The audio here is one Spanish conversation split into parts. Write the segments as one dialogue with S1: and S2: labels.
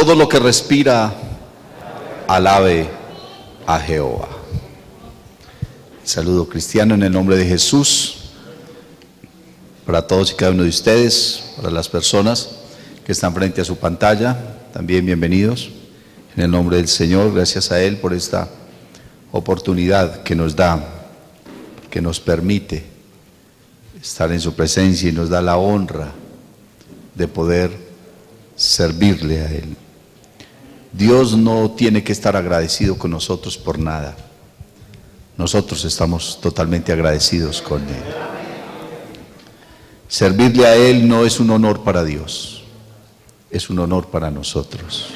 S1: todo lo que respira, alabe a Jehová. Saludo cristiano en el nombre de Jesús, para todos y cada uno de ustedes, para las personas que están frente a su pantalla, también bienvenidos. En el nombre del Señor, gracias a Él por esta oportunidad que nos da, que nos permite estar en su presencia y nos da la honra de poder servirle a Él. Dios no tiene que estar agradecido con nosotros por nada. Nosotros estamos totalmente agradecidos con Él. Servirle a Él no es un honor para Dios, es un honor para nosotros.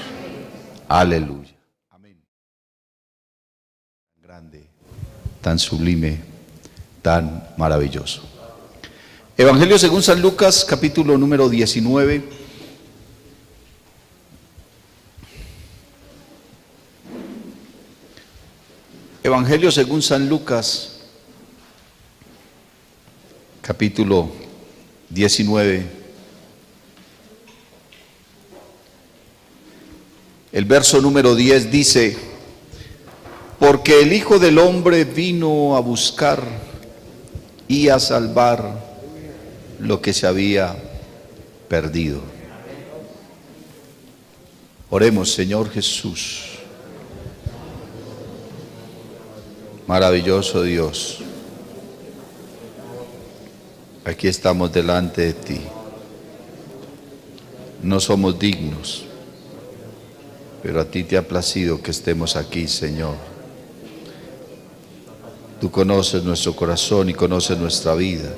S1: Aleluya. Amén. Tan grande, tan sublime, tan maravilloso. Evangelio según San Lucas, capítulo número 19. Evangelio según San Lucas, capítulo 19. El verso número 10 dice: porque el Hijo del Hombre vino a buscar y a salvar lo que se había perdido. Oremos. Señor Jesús, maravilloso Dios, aquí estamos delante de ti. No somos dignos, pero a ti te ha placido que estemos aquí, Señor. Tú conoces nuestro corazón y conoces nuestra vida.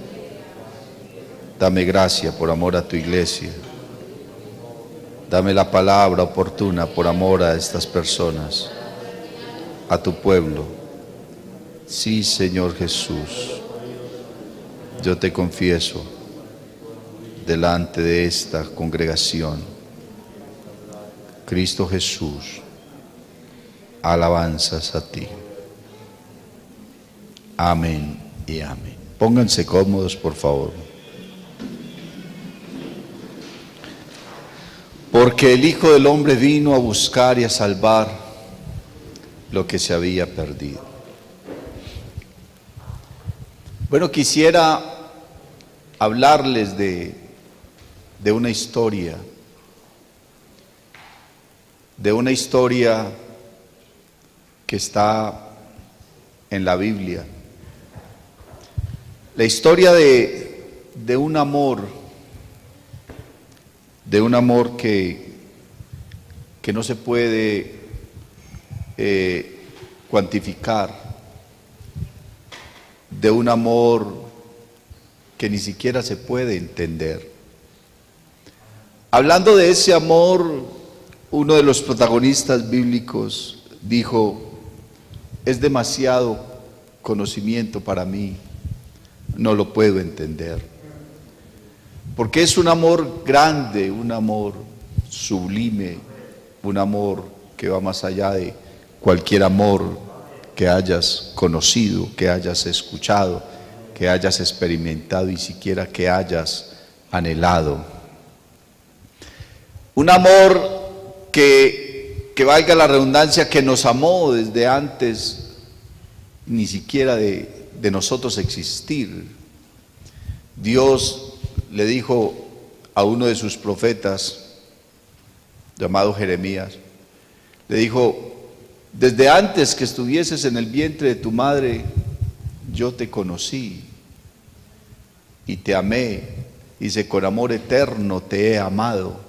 S1: Dame gracia por amor a tu iglesia. Dame la palabra oportuna por amor a estas personas, a tu pueblo. Sí, Señor Jesús, yo te confieso delante de esta congregación. Cristo Jesús, alabanzas a ti. Amén y amén. Pónganse cómodos, por favor. Porque el Hijo del Hombre vino a buscar y a salvar lo que se había perdido. Bueno, quisiera hablarles de una historia. De una historia que está en la Biblia. La historia de un amor. De un amor que no se puede cuantificar, de un amor que ni siquiera se puede entender. Hablando de ese amor, uno de los protagonistas bíblicos dijo: es demasiado conocimiento para mí, no lo puedo entender. Porque es un amor grande, un amor sublime, un amor que va más allá de cualquier amor que hayas conocido, que hayas escuchado, que hayas experimentado y siquiera que hayas anhelado. Un amor que valga la redundancia, que nos amó desde antes ni siquiera de nosotros existir. Dios le dijo a uno de sus profetas, llamado Jeremías, le dijo: desde antes que estuvieses en el vientre de tu madre, yo te conocí y te amé, dice, con amor eterno te he amado,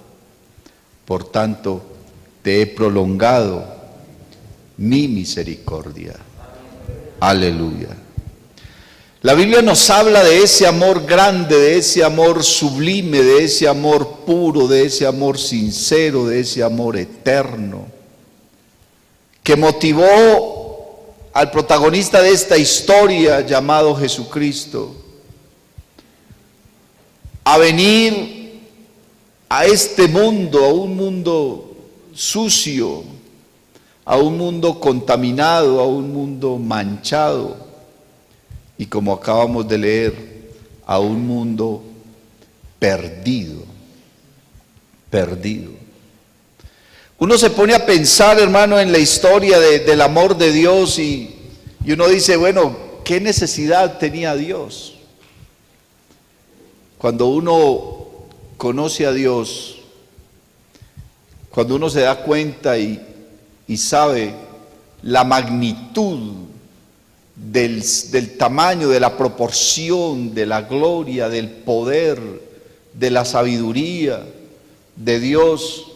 S1: por tanto te he prolongado mi misericordia. Aleluya. La Biblia nos habla de ese amor grande, de ese amor sublime, de ese amor puro, de ese amor sincero, de ese amor eterno, que motivó al protagonista de esta historia llamado Jesucristo a venir a este mundo, a un mundo sucio, a un mundo contaminado, a un mundo manchado. Y como acabamos de leer, a un mundo perdido. Uno se pone a pensar, hermano, en la historia del amor de Dios y uno dice, bueno, ¿qué necesidad tenía Dios? Cuando uno conoce a Dios, cuando uno se da cuenta y sabe la magnitud del tamaño, de la proporción, de la gloria, del poder, de la sabiduría de Dios,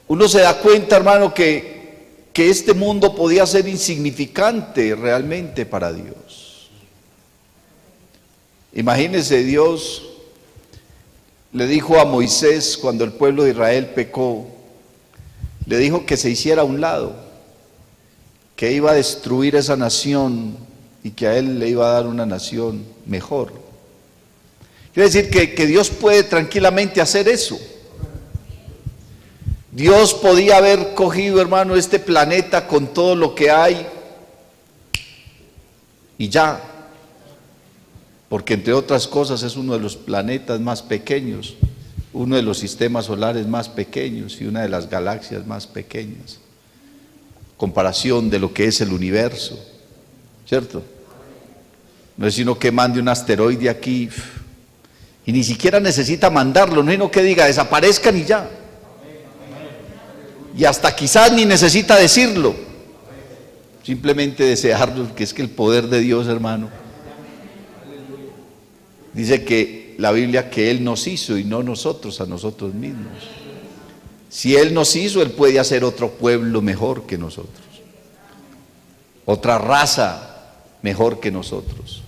S1: uno se da cuenta, hermano, que este mundo podía ser insignificante realmente para Dios. Imagínense, Dios le dijo a Moisés cuando el pueblo de Israel pecó, le dijo que se hiciera a un lado, que iba a destruir esa nación y que a él le iba a dar una nación mejor. Quiere decir que Dios puede tranquilamente hacer eso. Dios podía haber cogido, hermano, este planeta con todo lo que hay y ya, porque entre otras cosas es uno de los planetas más pequeños, uno de los sistemas solares más pequeños y una de las galaxias más pequeñas, comparación de lo que es el universo, ¿cierto? No es sino que mande un asteroide aquí y ni siquiera necesita mandarlo, no es sino que diga desaparezcan y ya. Y hasta quizás ni necesita decirlo, simplemente desearlo, que es que el poder de Dios, hermano, dice que la Biblia que Él nos hizo y no nosotros a nosotros mismos. Si Él nos hizo, Él puede hacer otro pueblo mejor que nosotros, otra raza mejor que nosotros,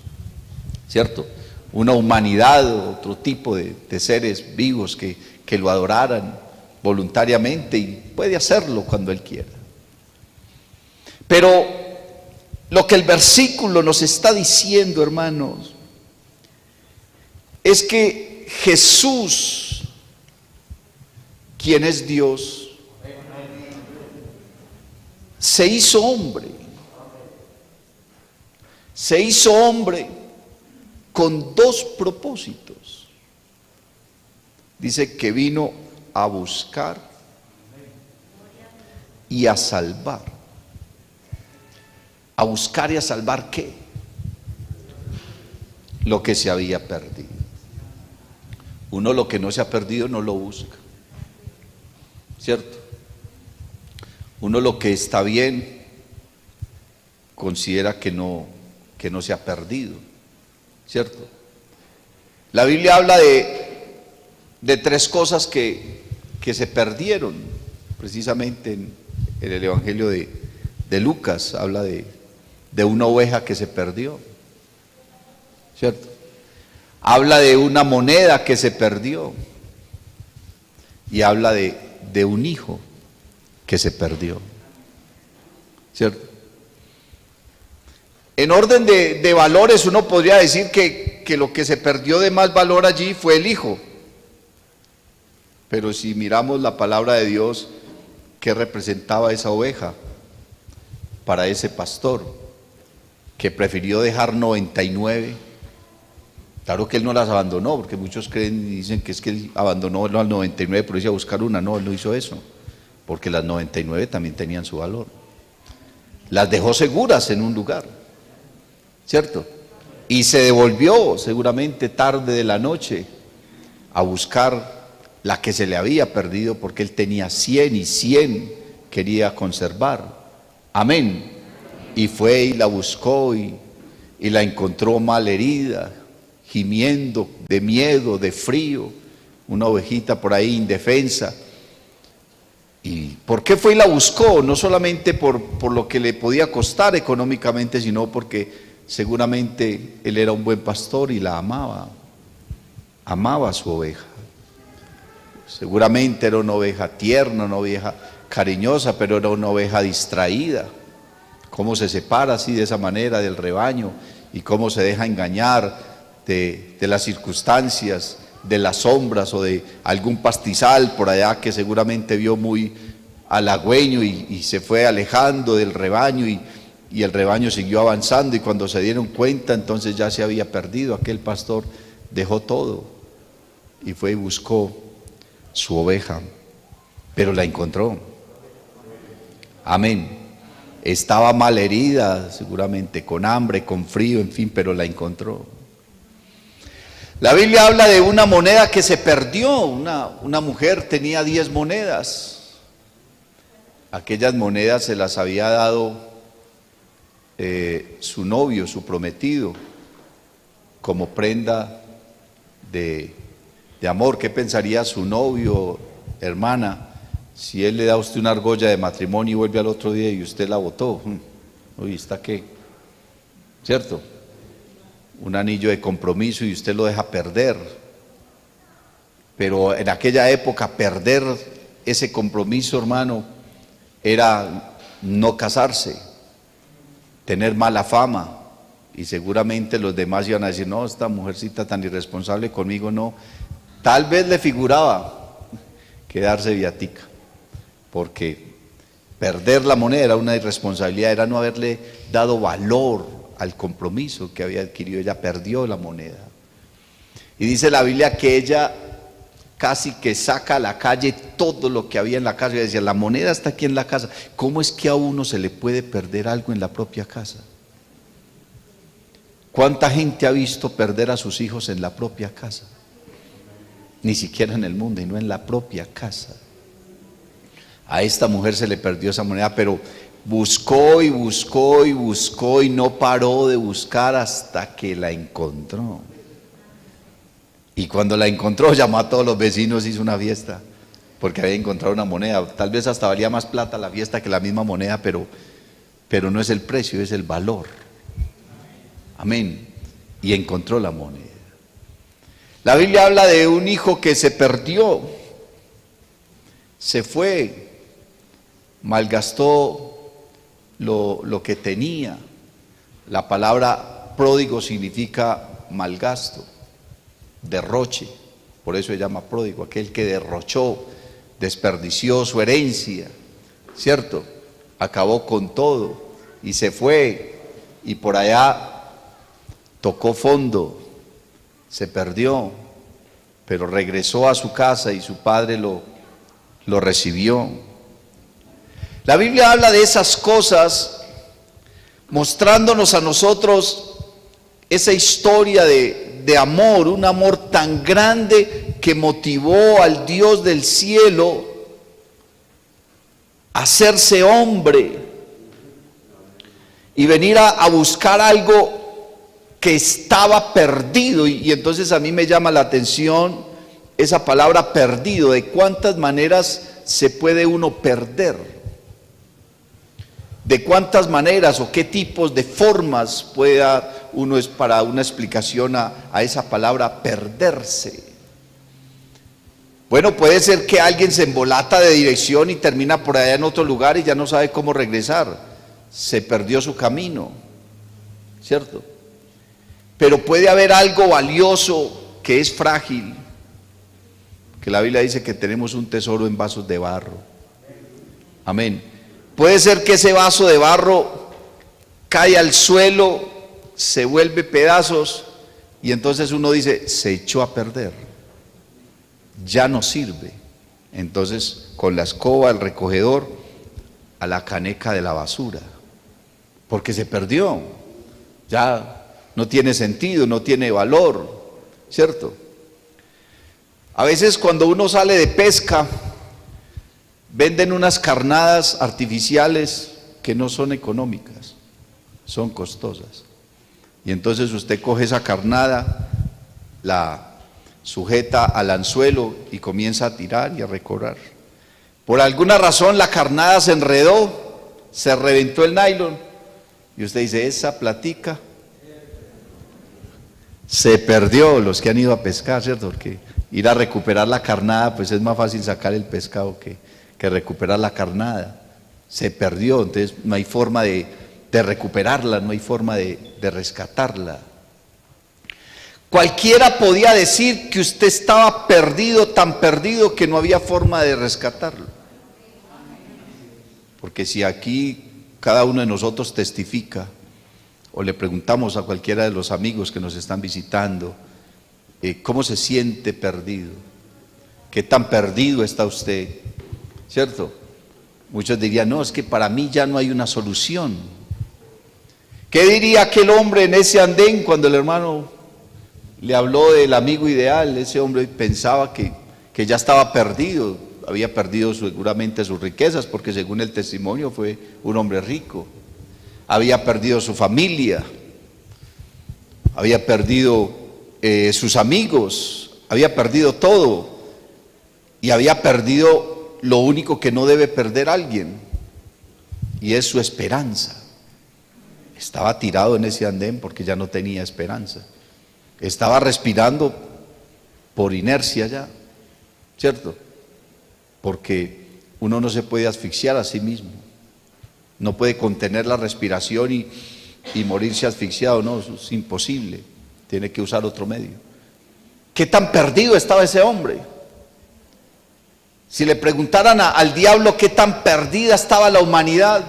S1: ¿cierto? Una humanidad, otro tipo de seres vivos que lo adoraran voluntariamente, y puede hacerlo cuando Él quiera. Pero lo que el versículo nos está diciendo, hermanos, es que Jesús, quien es Dios, se hizo hombre. Se hizo hombre con dos propósitos. Dice que vino a buscar y a salvar. ¿A buscar y a salvar qué? Lo que se había perdido. Uno lo que no se ha perdido no lo busca, ¿cierto? Uno lo que está bien considera que no se ha perdido, ¿cierto? La Biblia habla de tres cosas que se perdieron, precisamente en el Evangelio de Lucas, habla de una oveja que se perdió, ¿cierto? Habla de una moneda que se perdió y habla de un hijo que se perdió, ¿cierto? En orden de valores uno podría decir que lo que se perdió de más valor allí fue el hijo. Pero si miramos la palabra de Dios, ¿qué representaba esa oveja para ese pastor que prefirió dejar 99? Claro que él no las abandonó, porque muchos creen y dicen que es que él abandonó al 99 por irse a buscar una. No, él no hizo eso, porque las 99 también tenían su valor. Las dejó seguras en un lugar, ¿cierto? Y se devolvió seguramente tarde de la noche a buscar la que se le había perdido, porque él tenía 100 y 100 quería conservar. Amén. Y fue y la buscó y la encontró mal herida, gimiendo de miedo, de frío, una ovejita por ahí indefensa. ¿Y por qué fue y la buscó? No solamente por lo que le podía costar económicamente, sino porque seguramente él era un buen pastor y la amaba a su oveja. Seguramente era una oveja tierna, una oveja cariñosa, pero era una oveja distraída. Cómo se separa así de esa manera del rebaño y cómo se deja engañar de las circunstancias, de las sombras o de algún pastizal por allá que seguramente vio muy halagüeño y se fue alejando del rebaño y el rebaño siguió avanzando, y cuando se dieron cuenta entonces ya se había perdido. Aquel pastor dejó todo y fue y buscó su oveja pero la encontró. Amén. Estaba mal herida, seguramente, con hambre, con frío, en fin, pero la encontró. La Biblia habla de una moneda que se perdió. Una mujer tenía 10 monedas. Aquellas monedas se las había dado su novio, su prometido, como prenda de amor. ¿Qué pensaría su novio, hermana, si él le da a usted una argolla de matrimonio y vuelve al otro día y usted la botó? Uy, ¿está qué? ¿Cierto? Un anillo de compromiso y usted lo deja perder. Pero en aquella época perder ese compromiso, hermano, era no casarse, tener mala fama. Y seguramente los demás iban a decir, no, esta mujercita tan irresponsable conmigo no. Tal vez le figuraba quedarse viatica, porque perder la moneda era una irresponsabilidad, era no haberle dado valor al compromiso que había adquirido. Ella perdió la moneda. Y dice la Biblia que ella casi que saca a la calle todo lo que había en la casa y decía, la moneda está aquí en la casa. ¿Cómo es que a uno se le puede perder algo en la propia casa? ¿Cuánta gente ha visto perder a sus hijos en la propia casa? Ni siquiera en el mundo, y no en la propia casa. A esta mujer se le perdió esa moneda, pero buscó y buscó y buscó y no paró de buscar hasta que la encontró. Y cuando la encontró, llamó a todos los vecinos, hizo una fiesta, porque había encontrado una moneda. Tal vez hasta valía más plata la fiesta que la misma moneda, pero no es el precio, es el valor. Amén. Y encontró la moneda. La Biblia habla de un hijo que se perdió, se fue, malgastó lo que tenía. La palabra pródigo significa malgasto, derroche, por eso se llama pródigo, aquel que derrochó, desperdició su herencia, ¿cierto? Acabó con todo y se fue, y por allá tocó fondo, se perdió, pero regresó a su casa y su padre lo recibió. La Biblia habla de esas cosas, mostrándonos a nosotros esa historia de amor, un amor tan grande que motivó al Dios del cielo a hacerse hombre y venir a buscar algo que estaba perdido. Y entonces a mí me llama la atención esa palabra perdido, de cuántas maneras se puede uno perder, de cuántas maneras o qué tipos de formas puede dar uno es para una explicación a esa palabra perderse. Bueno, puede ser que alguien se embolata de dirección y termina por allá en otro lugar y ya no sabe cómo regresar, se perdió su camino, ¿cierto? Pero puede haber algo valioso que es frágil, que la Biblia dice que tenemos un tesoro en vasos de barro. Amén. Puede ser que ese vaso de barro cae al suelo, se vuelve pedazos y entonces uno dice, se echó a perder, ya no sirve. Entonces con la escoba, el recogedor, a la caneca de la basura, porque se perdió, ya no tiene sentido, no tiene valor, ¿cierto? A veces cuando uno sale de pesca, venden unas carnadas artificiales que no son económicas, son costosas. Y entonces usted coge esa carnada, la sujeta al anzuelo y comienza a tirar y a recobrar. Por alguna razón la carnada se enredó, se reventó el nylon y usted dice, esa platica se perdió. Los que han ido a pescar, ¿cierto? Porque ir a recuperar la carnada, pues es más fácil sacar el pescado que recuperar la carnada. Se perdió, entonces no hay forma de recuperarla, no hay forma de rescatarla. Cualquiera podía decir que usted estaba perdido, tan perdido que no había forma de rescatarlo. Porque si aquí cada uno de nosotros testifica, o le preguntamos a cualquiera de los amigos que nos están visitando, ¿cómo se siente perdido? ¿Qué tan perdido está usted? ¿cierto? Muchos dirían, no, es que para mí ya no hay una solución. ¿Qué diría aquel hombre en ese andén cuando el hermano le habló del amigo ideal? Ese hombre pensaba que ya estaba perdido, había perdido seguramente sus riquezas, porque según el testimonio fue un hombre rico. Había perdido su familia, había perdido sus amigos, había perdido todo, y había perdido lo único que no debe perder alguien, y es su esperanza. Estaba tirado en ese andén porque ya no tenía esperanza. Estaba respirando por inercia ya, ¿cierto? Porque uno no se puede asfixiar a sí mismo. No puede contener la respiración y morirse asfixiado, no, eso es imposible. Tiene que usar otro medio. ¿Qué tan perdido estaba ese hombre? Si le preguntaran al diablo qué tan perdida estaba la humanidad,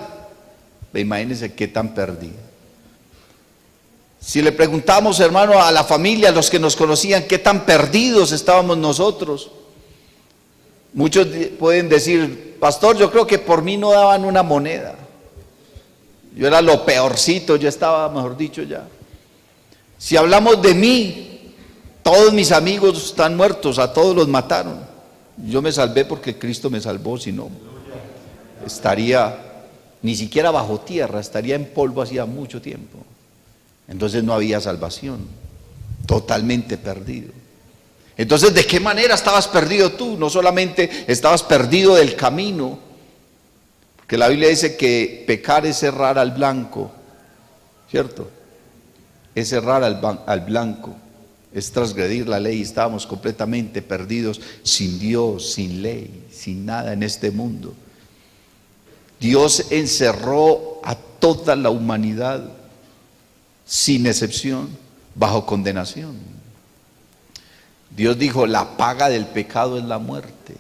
S1: imagínense qué tan perdida. Si le preguntamos, hermano, a la familia, a los que nos conocían, qué tan perdidos estábamos nosotros, muchos pueden decir, pastor, yo creo que por mí no daban una moneda. Yo era lo peorcito, yo estaba, mejor dicho, ya. Si hablamos de mí, todos mis amigos están muertos, a todos los mataron. Yo me salvé porque Cristo me salvó, si no, estaría ni siquiera bajo tierra, estaría en polvo hacía mucho tiempo. Entonces no había salvación, totalmente perdido. Entonces, ¿de qué manera estabas perdido tú? No solamente estabas perdido del camino, porque la Biblia dice que pecar es errar al blanco, ¿cierto? Es errar al blanco, es transgredir la ley. Estábamos completamente perdidos, sin Dios, sin ley, sin nada en este mundo. Dios encerró a toda la humanidad, sin excepción, bajo condenación. Dios dijo, la paga del pecado es la muerte.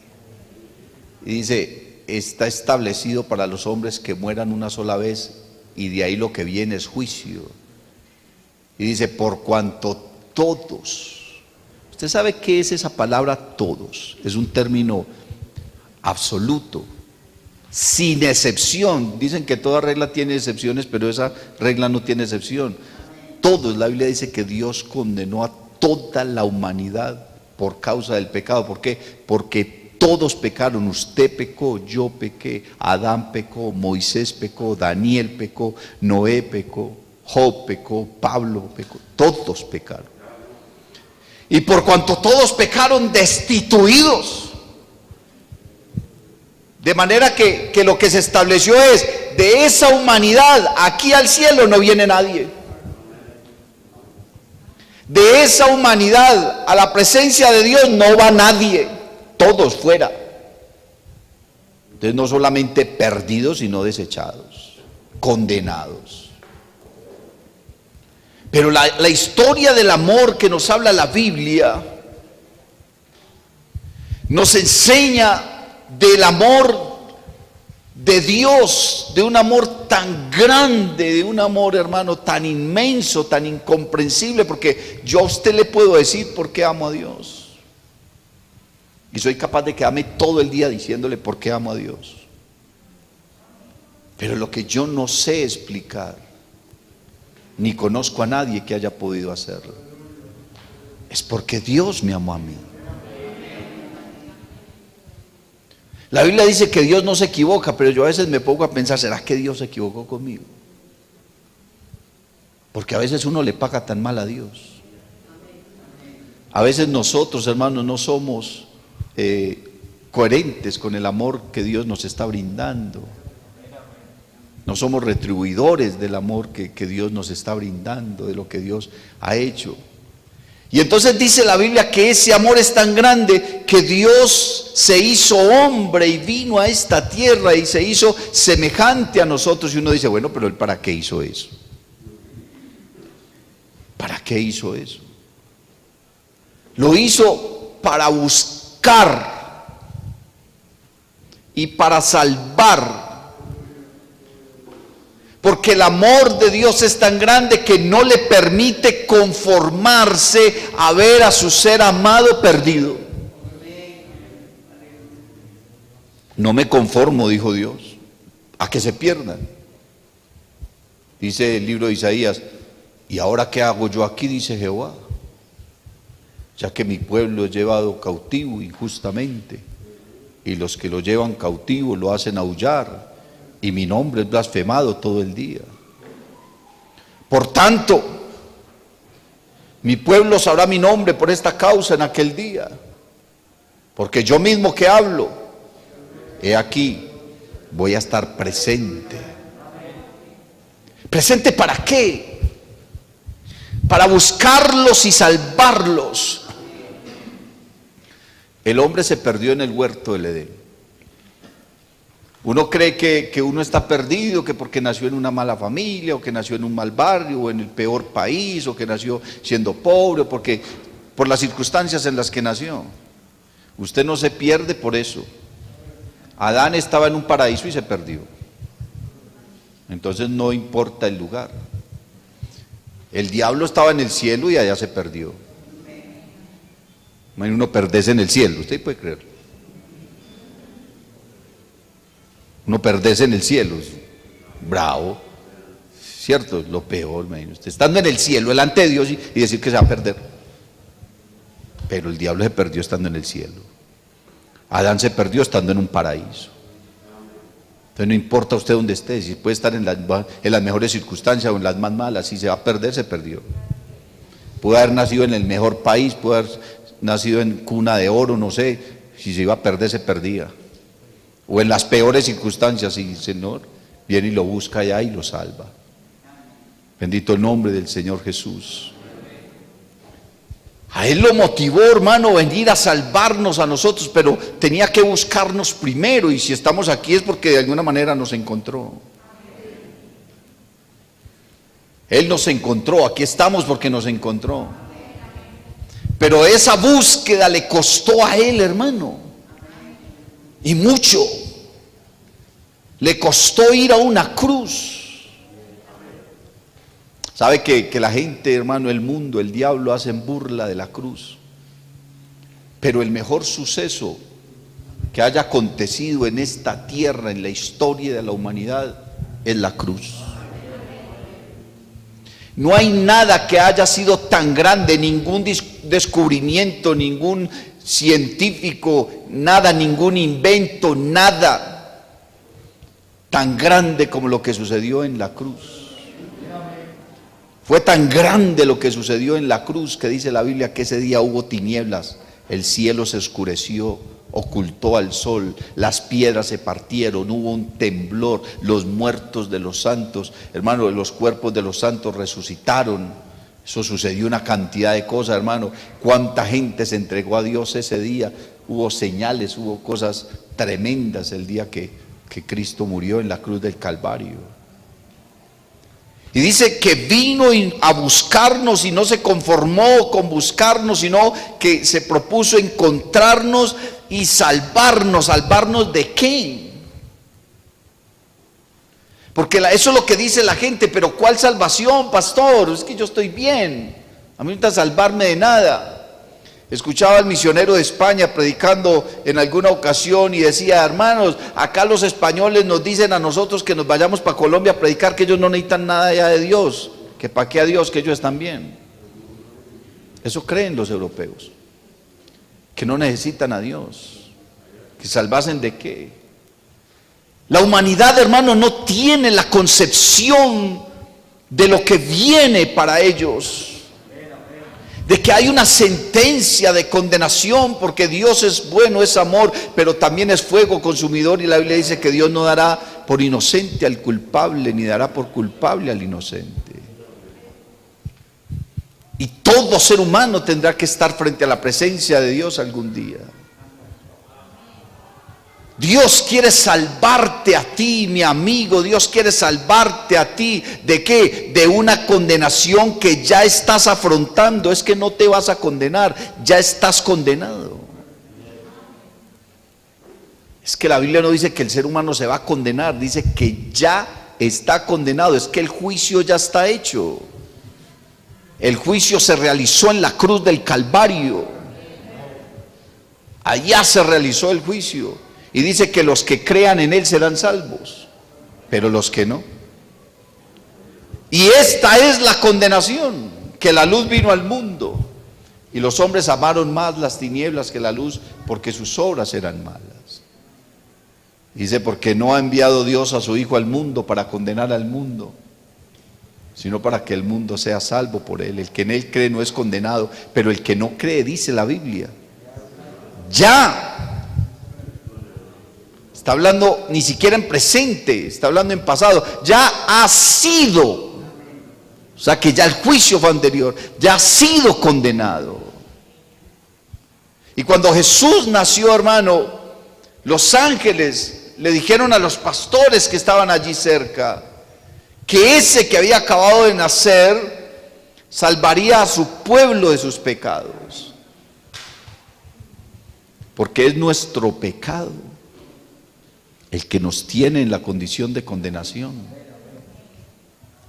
S1: Y dice, está establecido para los hombres que mueran una sola vez, y de ahí lo que viene es juicio. Y dice, por cuanto todos. ¿Usted sabe qué es esa palabra todos? Es un término absoluto, sin excepción. Dicen que toda regla tiene excepciones, pero esa regla no tiene excepción. Todos, la Biblia dice que Dios condenó a toda la humanidad por causa del pecado. ¿Por qué? Porque todos pecaron. Usted pecó, yo pequé, Adán pecó, Moisés pecó, Daniel pecó, Noé pecó, Job pecó, Pablo pecó, todos pecaron. Y por cuanto todos pecaron, destituidos. De manera que lo que se estableció es, de esa humanidad, aquí al cielo no viene nadie. De esa humanidad a la presencia de Dios no va nadie, todos fuera. Entonces no solamente perdidos, sino desechados, condenados. Pero la historia del amor que nos habla la Biblia nos enseña del amor de Dios, de un amor tan grande, de un amor, hermano, tan inmenso, tan incomprensible, porque yo a usted le puedo decir por qué amo a Dios. Y soy capaz de quedarme todo el día diciéndole por qué amo a Dios. Pero lo que yo no sé explicar, ni conozco a nadie que haya podido hacerlo, es porque Dios me amó a mí. La Biblia dice que Dios no se equivoca, pero yo a veces me pongo a pensar, ¿será que Dios se equivocó conmigo? Porque a veces uno le paga tan mal a Dios. A veces nosotros, hermanos, no somos coherentes con el amor que Dios nos está brindando. No somos retribuidores del amor que Dios nos está brindando, de lo que Dios ha hecho. Y entonces dice la Biblia que ese amor es tan grande que Dios se hizo hombre y vino a esta tierra y se hizo semejante a nosotros. Y uno dice, bueno, pero ¿él para qué hizo eso? ¿Para qué hizo eso? Lo hizo para buscar y para salvar. Porque el amor de Dios es tan grande que no le permite conformarse a ver a su ser amado perdido. No me conformo, dijo Dios, a que se pierdan. Dice el libro de Isaías, ¿y ahora qué hago yo aquí? Dice Jehová, ya que mi pueblo es llevado cautivo injustamente, y los que lo llevan cautivo lo hacen aullar, y mi nombre es blasfemado todo el día. Por tanto, mi pueblo sabrá mi nombre por esta causa en aquel día, porque yo mismo que hablo, he aquí, voy a estar presente. ¿Presente para qué? Para buscarlos y salvarlos. El hombre se perdió en el huerto del Edén. Uno cree que uno está perdido, que porque nació en una mala familia, o que nació en un mal barrio, o en el peor país, o que nació siendo pobre, porque por las circunstancias en las que nació. Usted no se pierde por eso. Adán estaba en un paraíso y se perdió. Entonces no importa el lugar. El diablo estaba en el cielo y allá se perdió. No hay uno perderse en el cielo, usted puede creerlo. Uno perderse en el cielo, bravo, cierto, lo peor, imagínate usted, estando en el cielo, delante de Dios y decir que se va a perder. Pero el diablo se perdió estando en el cielo. Adán se perdió estando en un paraíso. Entonces no importa usted dónde esté, si puede estar en las mejores circunstancias o en las más malas, si se va a perder, se perdió. Puede haber nacido en el mejor país, puede haber nacido en cuna de oro, no sé, si se iba a perder, se perdía. O en las peores circunstancias, y el Señor viene y lo busca allá y lo salva. Bendito el nombre del Señor Jesús. A Él lo motivó, hermano, venir a salvarnos a nosotros, pero tenía que buscarnos primero, y si estamos aquí es porque de alguna manera nos encontró. Él nos encontró, aquí estamos porque nos encontró. Pero esa búsqueda le costó a Él, hermano, y mucho. Le costó ir a una cruz. Sabe que la gente, hermano, el mundo, el diablo hacen burla de la cruz. Pero el mejor suceso que haya acontecido en esta tierra, en la historia de la humanidad, es la cruz. No hay nada que haya sido tan grande, ningún descubrimiento, ningún científico, nada, ningún invento, nada tan grande como lo que sucedió en la cruz. Fue tan grande lo que sucedió en la cruz que dice la Biblia que ese día hubo tinieblas, el cielo se oscureció, ocultó al sol, las piedras se partieron, hubo un temblor, los muertos de los santos, hermano, los cuerpos de los santos resucitaron. Eso sucedió, una cantidad de cosas, hermano. Cuánta gente se entregó a Dios ese día. Hubo señales, hubo cosas tremendas el día que Cristo murió en la cruz del Calvario. Y dice que vino a buscarnos y no se conformó con buscarnos, sino que se propuso encontrarnos y salvarnos. ¿Salvarnos de qué? Porque eso es lo que dice la gente. Pero ¿cuál salvación, pastor? Es que yo estoy bien, a mí no está salvarme de nada. Escuchaba al misionero de España predicando en alguna ocasión y decía: hermanos, acá los españoles nos dicen a nosotros que nos vayamos para Colombia a predicar, que ellos no necesitan nada ya de Dios, que para qué a Dios, que ellos están bien. Eso creen los europeos, que no necesitan a Dios, que salvasen de qué. La humanidad, hermano, no tiene la concepción de lo que viene para ellos, de que hay una sentencia de condenación, porque Dios es bueno, es amor, pero también es fuego consumidor, y la Biblia dice que Dios no dará por inocente al culpable, ni dará por culpable al inocente. Y todo ser humano tendrá que estar frente a la presencia de Dios algún día. Dios quiere salvarte a ti, mi amigo. Dios quiere salvarte a ti. ¿De qué? De una condenación que ya estás afrontando. Es que no te vas a condenar, ya estás condenado. Es que la Biblia no dice que el ser humano se va a condenar, dice que ya está condenado. Es que el juicio ya está hecho. El juicio se realizó en la cruz del Calvario. Allá se realizó el juicio. Y dice que los que crean en Él serán salvos, pero los que no. Y esta es la condenación, que la luz vino al mundo, y los hombres amaron más las tinieblas que la luz, porque sus obras eran malas. Dice, porque no ha enviado Dios a su Hijo al mundo para condenar al mundo, sino para que el mundo sea salvo por Él. El que en Él cree no es condenado, pero el que no cree, dice la Biblia, ya. Está hablando ni siquiera en presente, está hablando en pasado. Ya ha sido, o sea que ya el juicio fue anterior, ya ha sido condenado. Y cuando Jesús nació, hermano, los ángeles le dijeron a los pastores que estaban allí cerca, que ese que había acabado de nacer salvaría a su pueblo de sus pecados. Porque es nuestro pecado el que nos tiene en la condición de condenación.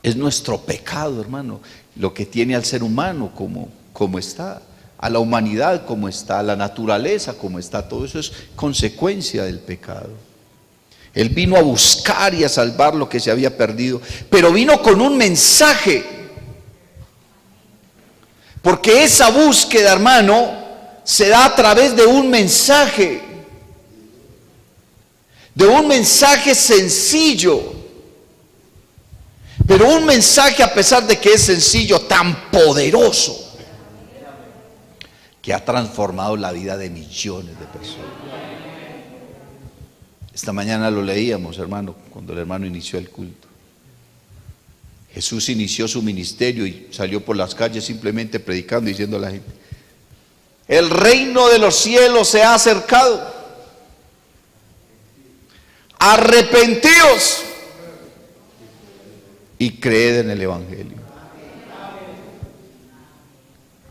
S1: Es nuestro pecado, hermano, lo que tiene al ser humano como está, a la humanidad como está, a la naturaleza como está. Todo eso es consecuencia del pecado. Él vino a buscar y a salvar lo que se había perdido, pero vino con un mensaje, porque esa búsqueda, hermano, se da a través de un mensaje sencillo, pero un mensaje, a pesar de que es sencillo, tan poderoso, que ha transformado la vida de millones de personas. Esta mañana lo leíamos, hermano, cuando el hermano inició el culto. Jesús inició su ministerio y salió por las calles simplemente predicando y diciendo a la gente: el reino de los cielos se ha acercado, arrepentíos y creed en el evangelio.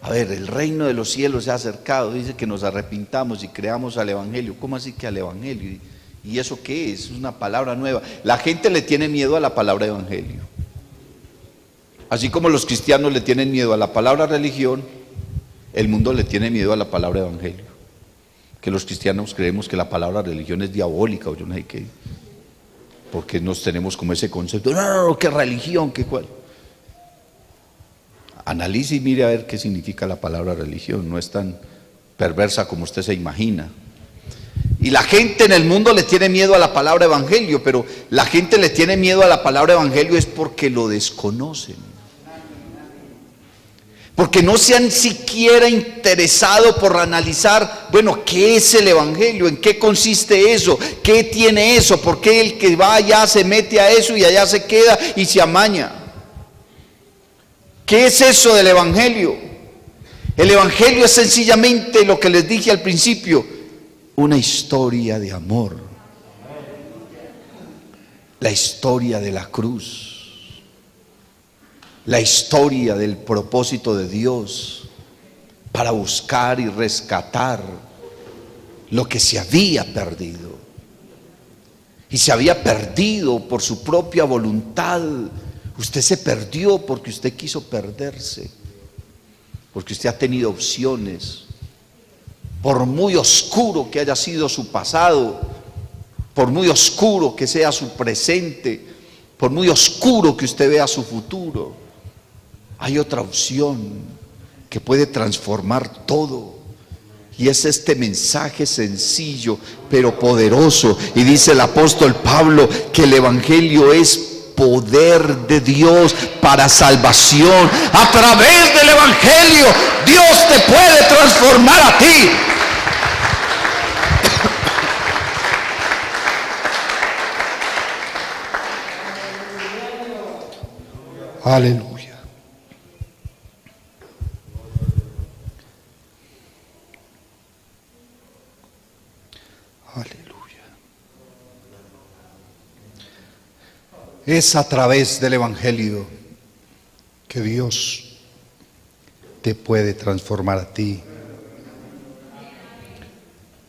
S1: A ver, el reino de los cielos se ha acercado, dice que nos arrepintamos y creamos al evangelio. ¿Cómo así que al evangelio? ¿Y eso qué es? Es una palabra nueva. La gente le tiene miedo a la palabra evangelio, así como los cristianos le tienen miedo a la palabra religión. El mundo le tiene miedo a la palabra evangelio, que los cristianos creemos que la palabra religión es diabólica o yo no sé qué, porque nos tenemos como ese concepto, no, qué religión, qué cuál. Analice y mire a ver qué significa la palabra religión, no es tan perversa como usted se imagina. Y la gente en el mundo le tiene miedo a la palabra evangelio, pero la gente le tiene miedo a la palabra evangelio es porque lo desconocen, porque no se han siquiera interesado por analizar, bueno, ¿qué es el evangelio? ¿En qué consiste eso? ¿Qué tiene eso? ¿Por qué el que va allá se mete a eso y allá se queda y se amaña? ¿Qué es eso del evangelio? El evangelio es sencillamente lo que les dije al principio, una historia de amor, la historia de la cruz, la historia del propósito de Dios para buscar y rescatar lo que se había perdido. Y se había perdido por su propia voluntad. Usted se perdió porque usted quiso perderse, porque usted ha tenido opciones. Por muy oscuro que haya sido su pasado, por muy oscuro que sea su presente, por muy oscuro que usted vea su futuro, hay otra opción que puede transformar todo. Y es este mensaje sencillo pero poderoso. Y dice el apóstol Pablo que el evangelio es poder de Dios para salvación. A través del evangelio Dios te puede transformar a ti. Aleluya. Aleluya. Es a través del evangelio que Dios te puede transformar a ti,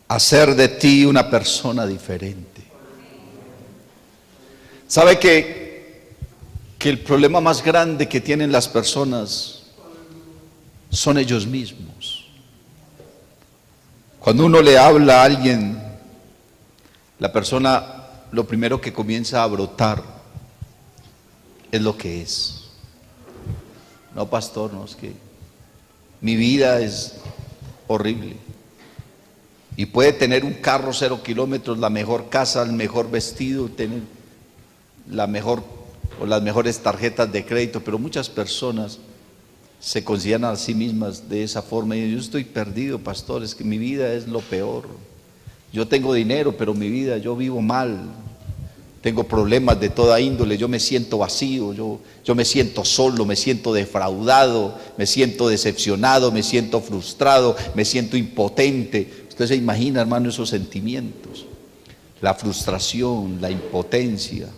S1: hacer de ti una persona diferente. ¿Sabe que el problema más grande que tienen las personas son ellos mismos? Cuando uno le habla a alguien la persona lo primero que comienza a brotar es lo que es. No, pastor, no, es que mi vida es horrible. Y puede tener un carro 0 kilómetros, la mejor casa, el mejor vestido, tener la mejor o las mejores tarjetas de crédito, pero muchas personas se consideran a sí mismas de esa forma. Y yo estoy perdido, pastor, es que mi vida es lo peor. Yo tengo dinero, pero mi vida, yo vivo mal. Tengo problemas de toda índole, yo me siento vacío, yo me siento solo, me siento defraudado, me siento decepcionado, me siento frustrado, me siento impotente. Usted se imagina, hermano, esos sentimientos. La frustración, la impotencia,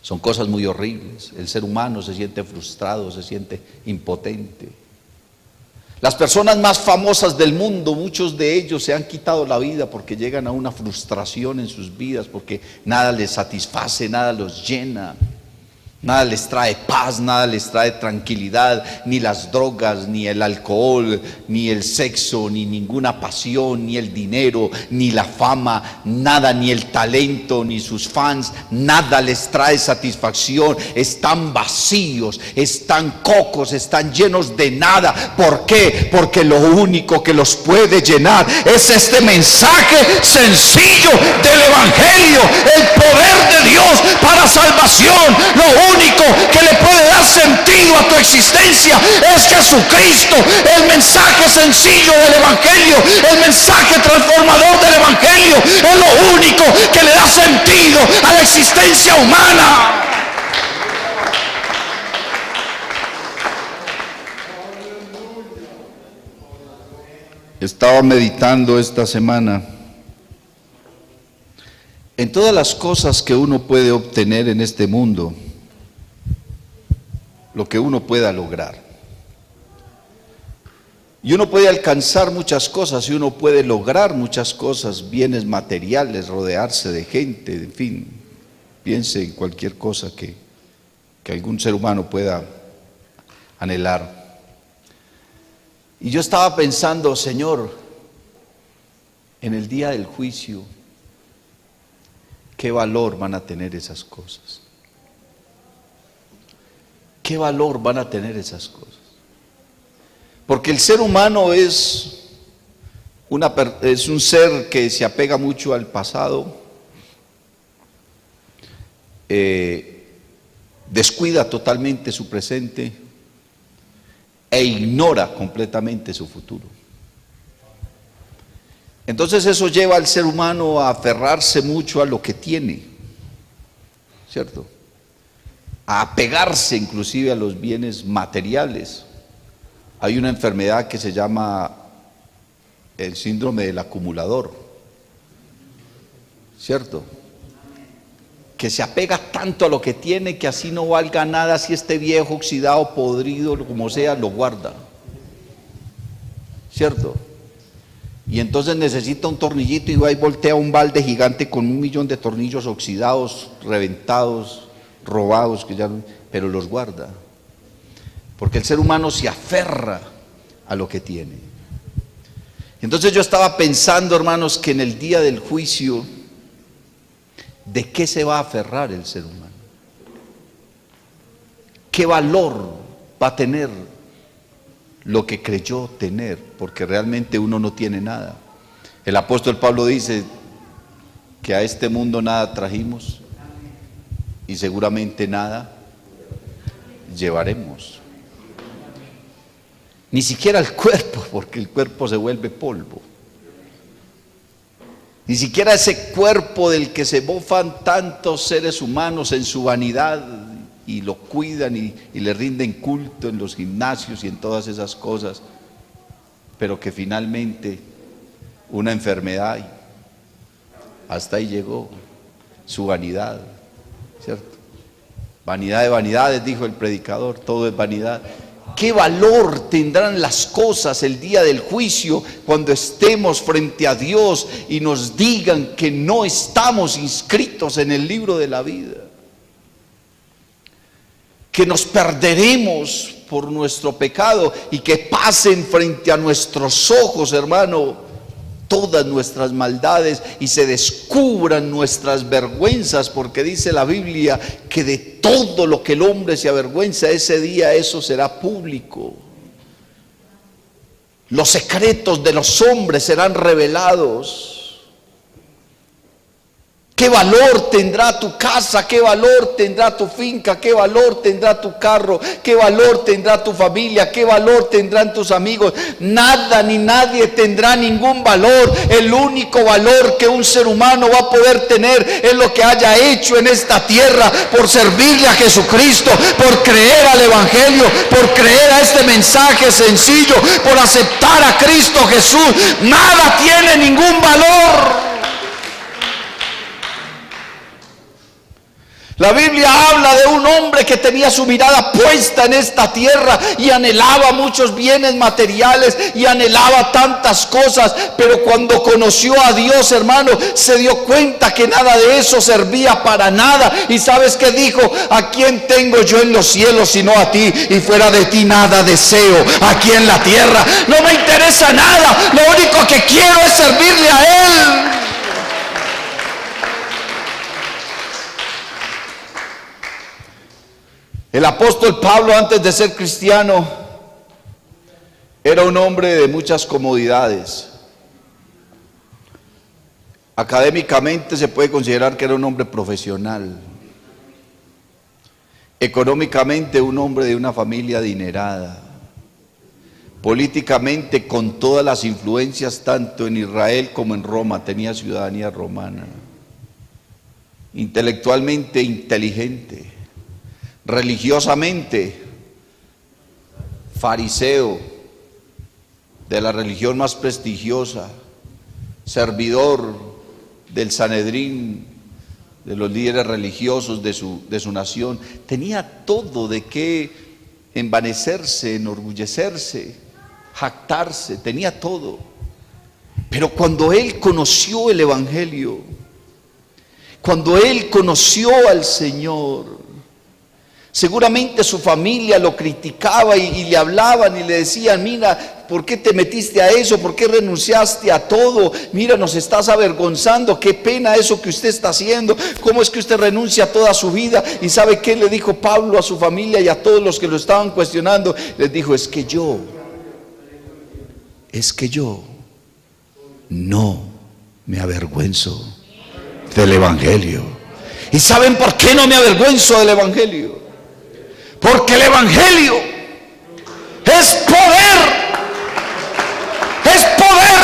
S1: son cosas muy horribles. El ser humano se siente frustrado, se siente impotente. Las personas más famosas del mundo, muchos de ellos se han quitado la vida porque llegan a una frustración en sus vidas, porque nada les satisface, nada los llena, nada les trae paz, nada les trae tranquilidad, ni las drogas, ni el alcohol, ni el sexo, ni ninguna pasión, ni el dinero, ni la fama, nada, ni el talento, ni sus fans, nada les trae satisfacción. Están vacíos, están cocos, están llenos de nada. ¿Por qué? Porque lo único que los puede llenar es este mensaje sencillo del Evangelio, el poder de Dios para salvación. Lo único que le puede dar sentido a tu existencia es Jesucristo. El mensaje sencillo del Evangelio, el mensaje transformador del Evangelio, es lo único que le da sentido a la existencia humana. Estaba meditando esta semana en todas las cosas que uno puede obtener en este mundo, lo que uno pueda lograr. Y uno puede alcanzar muchas cosas, y uno puede lograr muchas cosas, bienes materiales, rodearse de gente, en fin, piense en cualquier cosa que algún ser humano pueda anhelar. Y yo estaba pensando, Señor, en el día del juicio, ¿qué valor van a tener esas cosas? ¿Qué valor van a tener esas cosas? Porque el ser humano es un ser que se apega mucho al pasado, descuida totalmente su presente e ignora completamente su futuro. Entonces eso lleva al ser humano a aferrarse mucho a lo que tiene, ¿cierto? A apegarse inclusive a los bienes materiales. Hay una enfermedad que se llama el síndrome del acumulador, ¿cierto? Que se apega tanto a lo que tiene que así no valga nada, si esté viejo, oxidado, podrido, como sea, lo guarda, ¿cierto? Y entonces necesita un tornillito y va y voltea un balde gigante con 1.000.000 de tornillos oxidados, reventados, robados, pero los guarda. Porque el ser humano se aferra a lo que tiene. Entonces yo estaba pensando, hermanos, que en el día del juicio, ¿de qué se va a aferrar el ser humano? ¿Qué valor va a tener lo que creyó tener? Porque realmente uno no tiene nada. El apóstol Pablo dice que a este mundo nada trajimos y seguramente nada llevaremos. Ni siquiera el cuerpo, porque el cuerpo se vuelve polvo. Ni siquiera ese cuerpo del que se mofan tantos seres humanos en su vanidad y lo cuidan y le rinden culto en los gimnasios y en todas esas cosas, pero que finalmente una enfermedad, hasta ahí llegó su vanidad, ¿cierto? Vanidad de vanidades, dijo el predicador, todo es vanidad. ¿Qué valor tendrán las cosas el día del juicio cuando estemos frente a Dios y nos digan que no estamos inscritos en el libro de la vida? Que nos perderemos por nuestro pecado y que pasen frente a nuestros ojos, hermano, todas nuestras maldades y se descubran nuestras vergüenzas, porque dice la Biblia que de todo lo que el hombre se avergüenza ese día, eso será público. Los secretos de los hombres serán revelados. ¿Qué valor tendrá tu casa? ¿Qué valor tendrá tu finca? ¿Qué valor tendrá tu carro? ¿Qué valor tendrá tu familia? ¿Qué valor tendrán tus amigos? Nada ni nadie tendrá ningún valor. El único valor que un ser humano va a poder tener es lo que haya hecho en esta tierra por servirle a Jesucristo, por creer al Evangelio, por creer a este mensaje sencillo, por aceptar a Cristo Jesús. Nada tiene ningún valor. La Biblia habla de un hombre que tenía su mirada puesta en esta tierra y anhelaba muchos bienes materiales y anhelaba tantas cosas, pero cuando conoció a Dios, hermano, se dio cuenta que nada de eso servía para nada. Y ¿sabes qué dijo? ¿A quién tengo yo en los cielos sino a ti? Y fuera de ti nada deseo aquí en la tierra. No me interesa nada, lo único que quiero es servirle a Él. El apóstol Pablo, antes de ser cristiano, era un hombre de muchas comodidades. Académicamente se puede considerar que era un hombre profesional. Económicamente un hombre de una familia adinerada. Políticamente con todas las influencias tanto en Israel como en Roma, tenía ciudadanía romana. Intelectualmente inteligente. Religiosamente fariseo de la religión más prestigiosa, servidor del Sanedrín, de los líderes religiosos de su nación. Tenía todo de qué envanecerse, enorgullecerse, jactarse, tenía todo. Pero cuando él conoció el Evangelio, cuando él conoció al Señor, seguramente su familia lo criticaba y le hablaban y le decían: mira, ¿por qué te metiste a eso? ¿Por qué renunciaste a todo? Mira, nos estás avergonzando, qué pena eso que usted está haciendo. ¿Cómo es que usted renuncia a toda su vida? ¿Y sabe qué le dijo Pablo a su familia y a todos los que lo estaban cuestionando? Les dijo: es que yo no me avergüenzo del Evangelio. ¿Y saben por qué no me avergüenzo del Evangelio? Porque el Evangelio es poder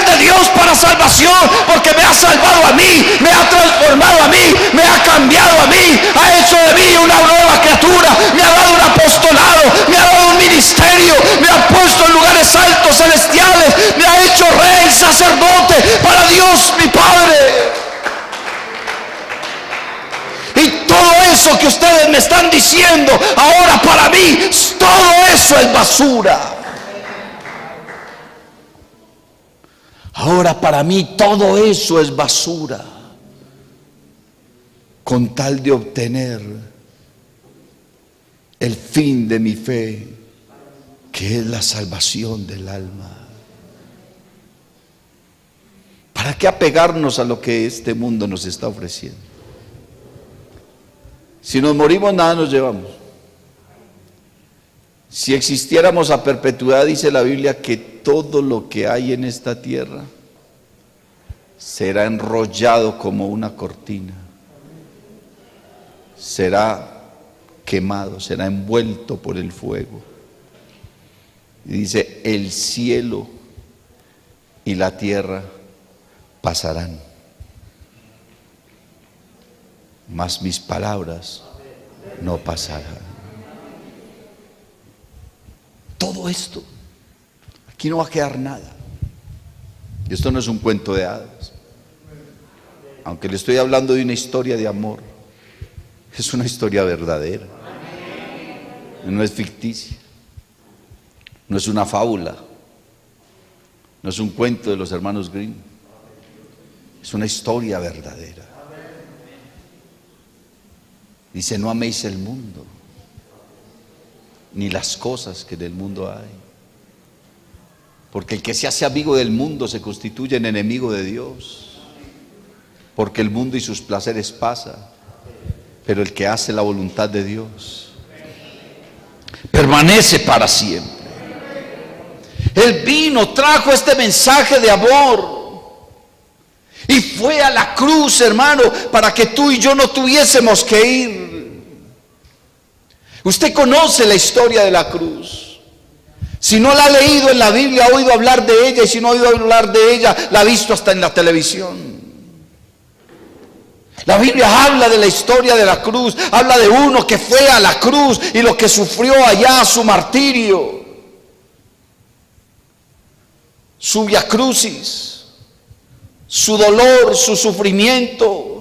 S1: de Dios para salvación, porque me ha salvado a mí, me ha transformado a mí, me ha cambiado a mí, ha hecho de mí una nueva criatura, me ha dado un apostolado, me ha dado un ministerio, me ha puesto en lugares altos celestiales, me ha hecho rey, sacerdote para Dios mi Padre. Y todo eso que ustedes me están diciendo ahora, para mí, todo eso es basura. Ahora para mí todo eso es basura, con tal de obtener el fin de mi fe, que es la salvación del alma. ¿Para qué apegarnos a lo que este mundo nos está ofreciendo? Si nos morimos, nada nos llevamos. Si existiéramos a perpetuidad, dice la Biblia que todo lo que hay en esta tierra será enrollado como una cortina, será quemado, será envuelto por el fuego. Y dice: el cielo y la tierra pasarán, mas mis palabras no pasarán. Todo esto, aquí no va a quedar nada. Y esto no es un cuento de hadas. Aunque le estoy hablando de una historia de amor, es una historia verdadera. No es ficticia, no es una fábula, no es un cuento de los hermanos Grimm. Es una historia verdadera. Dice: no améis el mundo, ni las cosas que del mundo hay. Porque el que se hace amigo del mundo se constituye en enemigo de Dios. Porque el mundo y sus placeres pasan, pero el que hace la voluntad de Dios permanece para siempre. Él vino, trajo este mensaje de amor y fue a la cruz, hermano, para que tú y yo no tuviésemos que ir. Usted conoce la historia de la cruz. Si no la ha leído en la Biblia, ha oído hablar de ella, y si no ha oído hablar de ella, la ha visto hasta en la televisión. La Biblia habla de la historia de la cruz, habla de uno que fue a la cruz y lo que sufrió allá, su martirio, su via crucis, su dolor, su sufrimiento.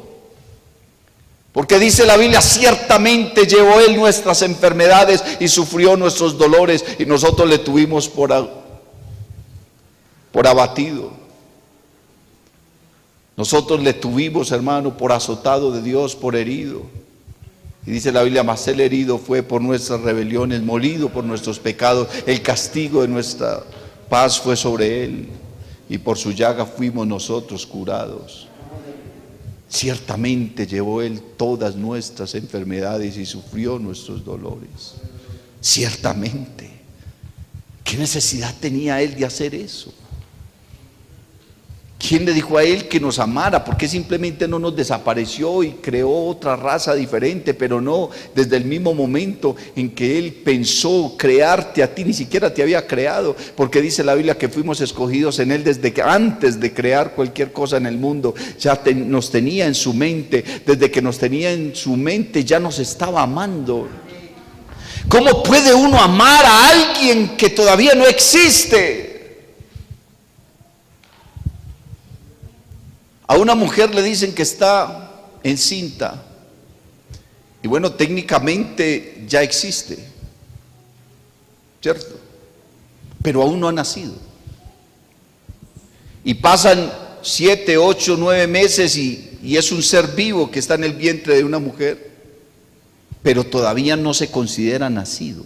S1: Porque dice la Biblia, ciertamente llevó Él nuestras enfermedades y sufrió nuestros dolores, y nosotros le tuvimos por abatido. Nosotros le tuvimos, hermano, por azotado de Dios, por herido. Y dice la Biblia, mas Él herido fue por nuestras rebeliones, molido por nuestros pecados. El castigo de nuestra paz fue sobre Él, y por su llaga fuimos nosotros curados. Ciertamente llevó Él todas nuestras enfermedades y sufrió nuestros dolores. Ciertamente. ¿Qué necesidad tenía Él de hacer eso? ¿Quién le dijo a Él que nos amara? ¿Por qué simplemente no nos desapareció y creó otra raza diferente? Pero no, desde el mismo momento en que Él pensó crearte a ti, ni siquiera te había creado, porque dice la Biblia que fuimos escogidos en Él desde que antes de crear cualquier cosa en el mundo. Ya nos tenía en su mente. Desde que nos tenía en su mente ya nos estaba amando. ¿Cómo puede uno amar a alguien que todavía no existe? A una mujer le dicen que está encinta, y bueno, técnicamente ya existe, ¿cierto? Pero aún no ha nacido. Y pasan 7, 8, 9 meses y es un ser vivo que está en el vientre de una mujer, pero todavía no se considera nacido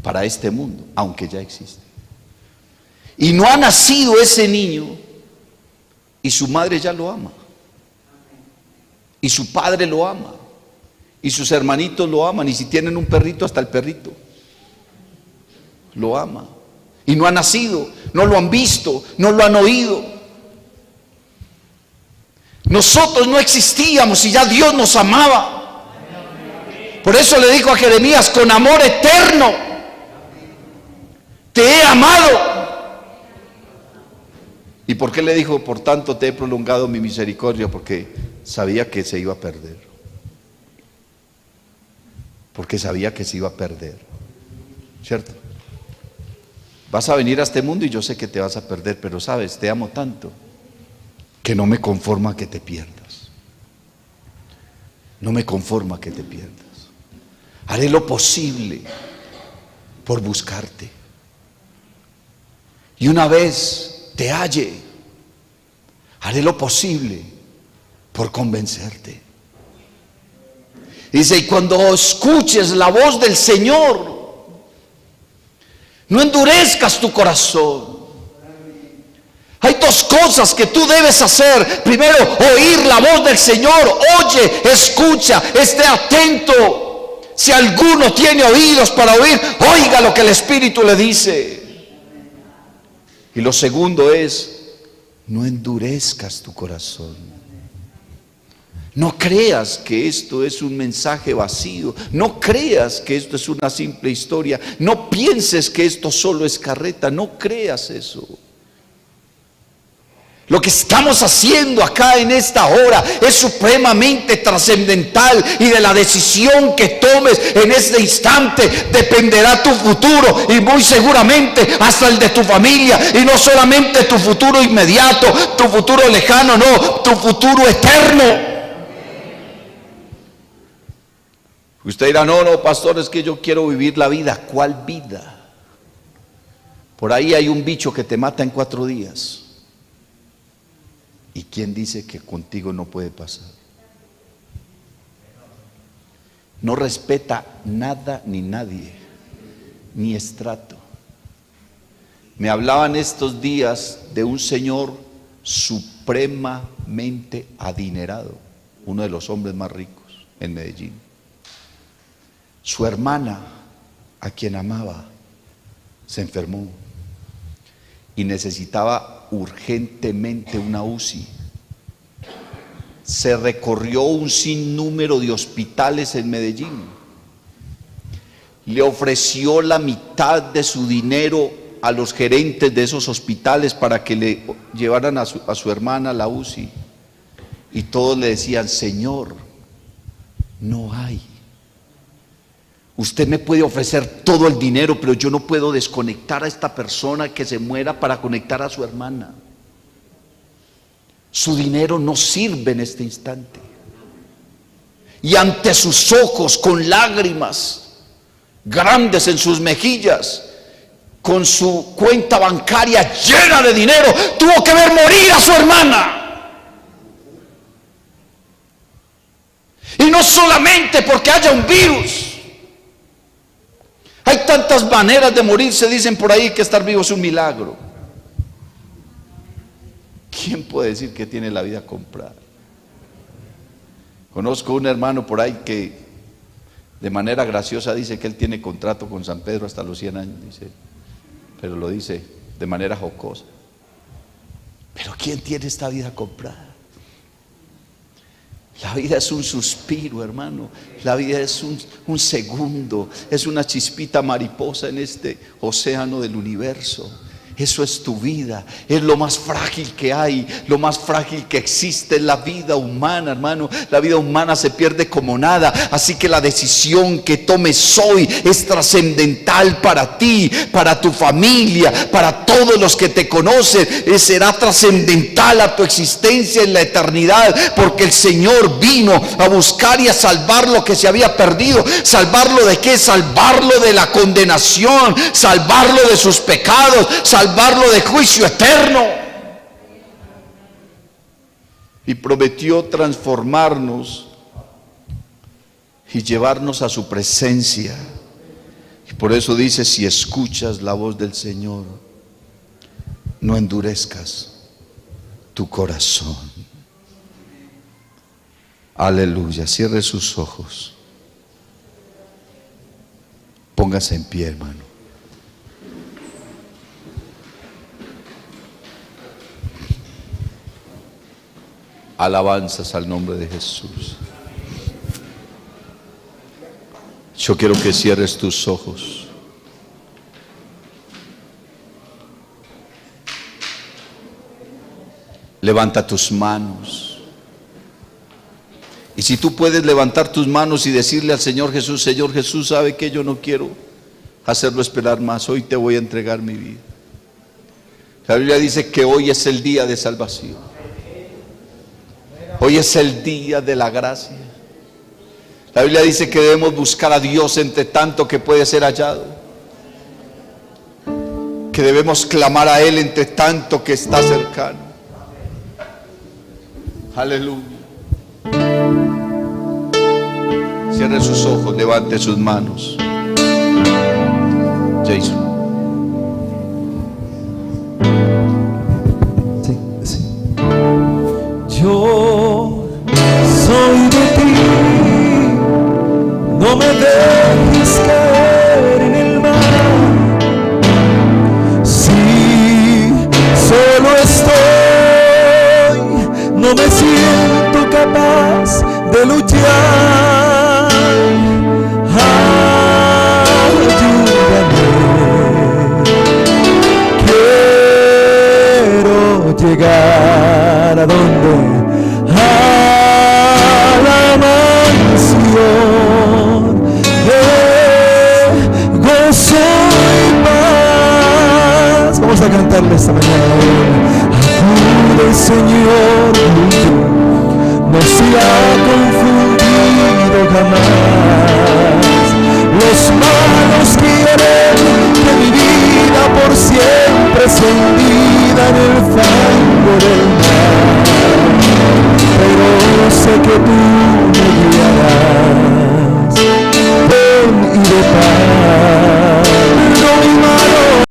S1: para este mundo, aunque ya existe. Y no ha nacido ese niño, y su madre ya lo ama, y su padre lo ama, y sus hermanitos lo aman, y si tienen un perrito, hasta el perrito lo ama. Y no ha nacido, no lo han visto, no lo han oído. Nosotros no existíamos y ya Dios nos amaba. Por eso le dijo a Jeremías, con amor eterno te he amado. ¿Y por qué le dijo, por tanto te he prolongado mi misericordia? Porque sabía que se iba a perder. Porque sabía que se iba a perder, ¿cierto? Vas a venir a este mundo y yo sé que te vas a perder, pero sabes, te amo tanto que no me conforma que te pierdas. No me conforma que te pierdas. Haré lo posible por buscarte. Y una vez te halle, haré lo posible por convencerte. Dice, y cuando escuches la voz del Señor, no endurezcas tu corazón. Hay dos cosas que tú debes hacer. Primero, oír la voz del Señor. Oye, escucha, esté atento. Si alguno tiene oídos para oír, oiga lo que el Espíritu le dice. Y lo segundo es, no endurezcas tu corazón. No creas que esto es un mensaje vacío. No creas que esto es una simple historia. No pienses que esto solo es carreta. No creas eso. Lo que estamos haciendo acá en esta hora es supremamente trascendental, y de la decisión que tomes en este instante dependerá tu futuro, y muy seguramente hasta el de tu familia, y no solamente tu futuro inmediato, tu futuro lejano, no, tu futuro eterno. Usted dirá, no, pastor, es que yo quiero vivir la vida. ¿Cuál vida? Por ahí hay un bicho que te mata en 4 días. ¿Y quién dice que contigo no puede pasar? No respeta nada ni nadie, ni estrato. Me hablaban estos días de un señor supremamente adinerado, uno de los hombres más ricos en Medellín. Su hermana, a quien amaba, se enfermó y necesitaba urgentemente una UCI. Se recorrió un sinnúmero de hospitales en Medellín. Le ofreció la mitad de su dinero a los gerentes de esos hospitales para que le llevaran a su hermana a la UCI. Y todos le decían: Señor, no hay. Usted me puede ofrecer todo el dinero, pero yo no puedo desconectar a esta persona que se muera para conectar a su hermana. Su dinero no sirve en este instante. Y ante sus ojos, con lágrimas grandes en sus mejillas, con su cuenta bancaria llena de dinero, tuvo que ver morir a su hermana. Y no solamente porque haya un virus. Hay tantas maneras de morir, se dicen por ahí, que estar vivo es un milagro. ¿Quién puede decir que tiene la vida comprada? Conozco un hermano por ahí que de manera graciosa dice que él tiene contrato con San Pedro hasta los 100 años, dice, pero lo dice de manera jocosa. Pero ¿quién tiene esta vida comprada? La vida es un suspiro, hermano. La vida es un segundo, es una chispita mariposa en este océano del universo. Eso es tu vida, es lo más frágil que hay, lo más frágil que existe es la vida humana, hermano. La vida humana se pierde como nada, así que la decisión que tomes hoy es trascendental para ti, para tu familia, para todos los que te conocen. Será trascendental a tu existencia en la eternidad, porque el Señor vino a buscar y a salvar lo que se había perdido. ¿Salvarlo de qué? Salvarlo de la condenación, salvarlo de sus pecados, salvarlo de juicio eterno. Y prometió transformarnos y llevarnos a su presencia. Y por eso dice: si escuchas la voz del Señor, no endurezcas tu corazón. Aleluya. Cierre sus ojos. Póngase en pie, hermano. Alabanzas al nombre de Jesús. Yo quiero que cierres tus ojos. Levanta tus manos. Y si tú puedes levantar tus manos y decirle al Señor Jesús: Señor Jesús, sabe que yo no quiero hacerlo esperar más. Hoy te voy a entregar mi vida. La Biblia dice que hoy es el día de salvación. Hoy es el día de la gracia. La Biblia dice que debemos buscar a Dios entre tanto que puede ser hallado, que debemos clamar a Él entre tanto que está cercano. Aleluya. Cierre sus ojos, levante sus manos. Jason.
S2: Yo soy de ti, no me dejes caer en el mar. Si solo estoy, no me siento capaz de luchar. Ayúdame, quiero llegar a donde la mansión de gozo y paz. Vamos a cantarle esta mañana. Acude, Señor, no se ha confundido jamás. Los malos quieren que mi vida por siempre se hundida en el fango del mar, pero sé que tú